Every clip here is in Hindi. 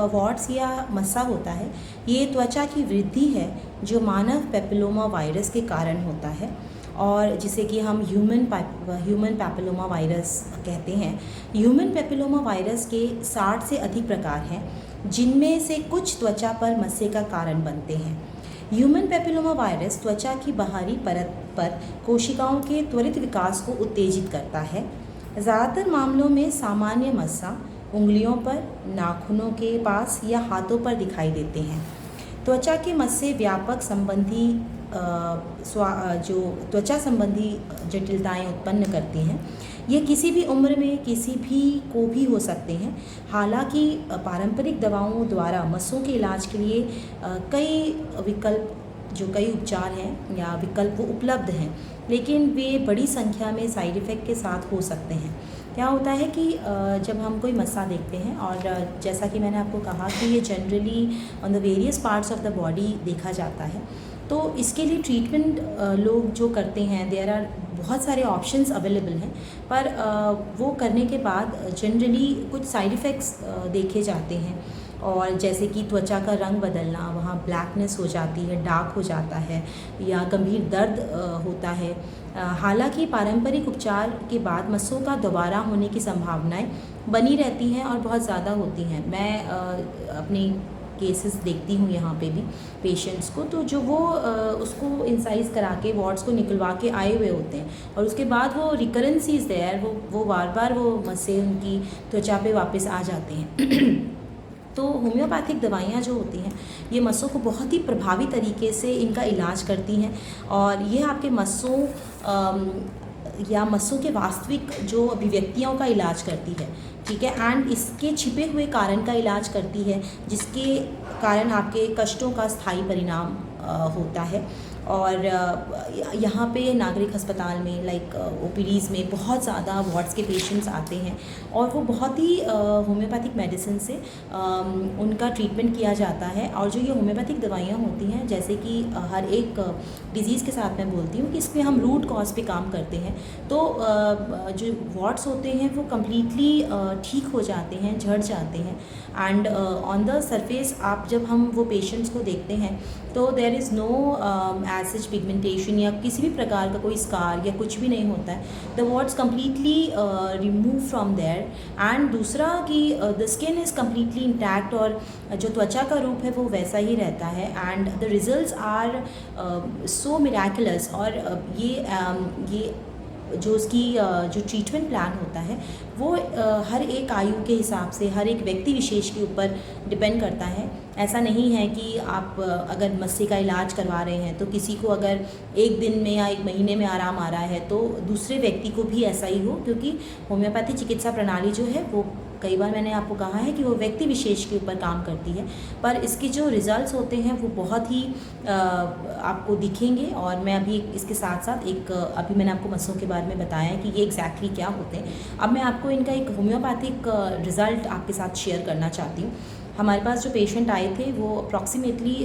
वॉट्स या मस्सा होता है, ये त्वचा की वृद्धि है जो मानव पेपिलोमा वायरस के कारण होता है, और जिसे कि हम ह्यूमन पैपिलोमा वायरस कहते हैं। ह्यूमन पेपिलोमा वायरस के 60 से अधिक प्रकार हैं, जिनमें से कुछ त्वचा पर मस्से का कारण बनते हैं। ह्यूमन पेपिलोमा वायरस त्वचा की बाहरी परत पर कोशिकाओं के त्वरित विकास को उत्तेजित करता है। ज़्यादातर मामलों में सामान्य मस्सा उंगलियों पर, नाखूनों के पास या हाथों पर दिखाई देते हैं। त्वचा के मस्से व्यापक संबंधी जो त्वचा संबंधी जटिलताएं उत्पन्न करती हैं। ये किसी भी उम्र में किसी भी को भी हो सकते हैं। हालांकि पारंपरिक दवाओं द्वारा मस्सों के इलाज के लिए कई उपचार हैं या विकल्प वो उपलब्ध हैं, लेकिन वे बड़ी संख्या में साइड इफ़ेक्ट के साथ हो सकते हैं। क्या होता है कि जब हम कोई मस्सा देखते हैं, और जैसा कि मैंने आपको कहा कि ये generally on the various parts of the body देखा जाता है, तो इसके लिए ट्रीटमेंट लोग जो करते हैं, देयर आर बहुत सारे ऑप्शंस अवेलेबल हैं, पर वो करने के बाद जनरली कुछ साइड इफ़ेक्ट्स देखे जाते हैं। और जैसे कि त्वचा का रंग बदलना, वहाँ ब्लैकनेस हो जाती है, डार्क हो जाता है, या गंभीर दर्द होता है। हालांकि पारंपरिक उपचार के बाद मस्सों का दोबारा होने की संभावनाएं बनी रहती हैं और बहुत ज़्यादा होती हैं। मैं अपनी केसेस देखती हूँ यहाँ पे भी पेशेंट्स को, तो जो वो उसको इंसाइज करा के वॉट्स को निकलवा के आए हुए होते हैं, और उसके बाद वो रिकरेंसीज देयर, वो बार बार वो मस्से उनकी त्वचा पे वापस आ जाते हैं। तो होम्योपैथिक दवाइयाँ जो होती हैं, ये मस्सों को बहुत ही प्रभावी तरीके से इनका इलाज करती हैं, और ये आपके मस्सों या मस्सों के वास्तविक जो अभिव्यक्तियों का इलाज करती है, ठीक है, एंड इसके छिपे हुए कारण का इलाज करती है, जिसके कारण आपके कष्टों का स्थायी परिणाम होता है। और यहाँ पे नागरिक अस्पताल में लाइक ओपीडीज़ में बहुत ज़्यादा वार्ड्स के पेशेंट्स आते हैं, और वो बहुत ही होम्योपैथिक मेडिसिन से उनका ट्रीटमेंट किया जाता है। और जो ये होम्योपैथिक दवाइयाँ होती हैं, जैसे कि हर एक डिज़ीज़ के साथ मैं बोलती हूँ कि इसमें हम रूट कॉज पे काम करते हैं, तो जो वार्ड्स होते हैं वो कम्प्लीटली ठीक हो जाते हैं, झड़ जाते हैं। एंड ऑन द सरफेस आप जब हम वो पेशेंट्स को देखते हैं, तो there is no acid pigmentation या किसी भी प्रकार का कोई स्कार या कुछ भी नहीं होता है। The warts completely remove from there. And दूसरा कि the skin is completely intact, और जो त्वचा का रूप है वो वैसा ही रहता है। And the results are so miraculous. और ये जो उसकी जो ट्रीटमेंट प्लान होता है वो हर एक आयु के हिसाब से, हर एक व्यक्ति विशेष के ऊपर डिपेंड करता है। ऐसा नहीं है कि आप अगर मस्से का इलाज करवा रहे हैं तो किसी को अगर एक दिन में या एक महीने में आराम आ रहा है तो दूसरे व्यक्ति को भी ऐसा ही हो, क्योंकि होम्योपैथी चिकित्सा प्रणाली जो है वो कई बार मैंने आपको कहा है कि वो व्यक्ति विशेष के ऊपर काम करती है, पर इसके जो रिजल्ट्स होते हैं वो बहुत ही आपको दिखेंगे। और मैं अभी इसके साथ साथ अभी मैंने आपको मस्सों के बारे में बताया है कि ये एग्जैक्टली क्या होते हैं। अब मैं आपको इनका एक होम्योपैथिक रिज़ल्ट आपके साथ शेयर करना चाहती हूँ। हमारे पास जो पेशेंट आए थे वो अप्रॉक्सीमेटली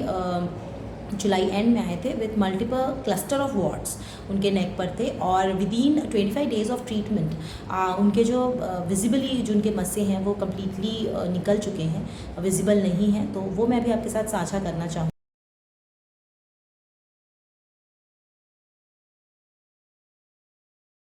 जुलाई एंड में आए थे with multiple cluster of warts उनके नेक पर थे, और विदिन 25 डेज़ ऑफ ट्रीटमेंट उनके जो विजिबली जो उनके मस्से हैं वो कम्प्लीटली निकल चुके हैं, विजिबल नहीं हैं। तो वो मैं भी आपके साथ साझा करना चाहूँगी।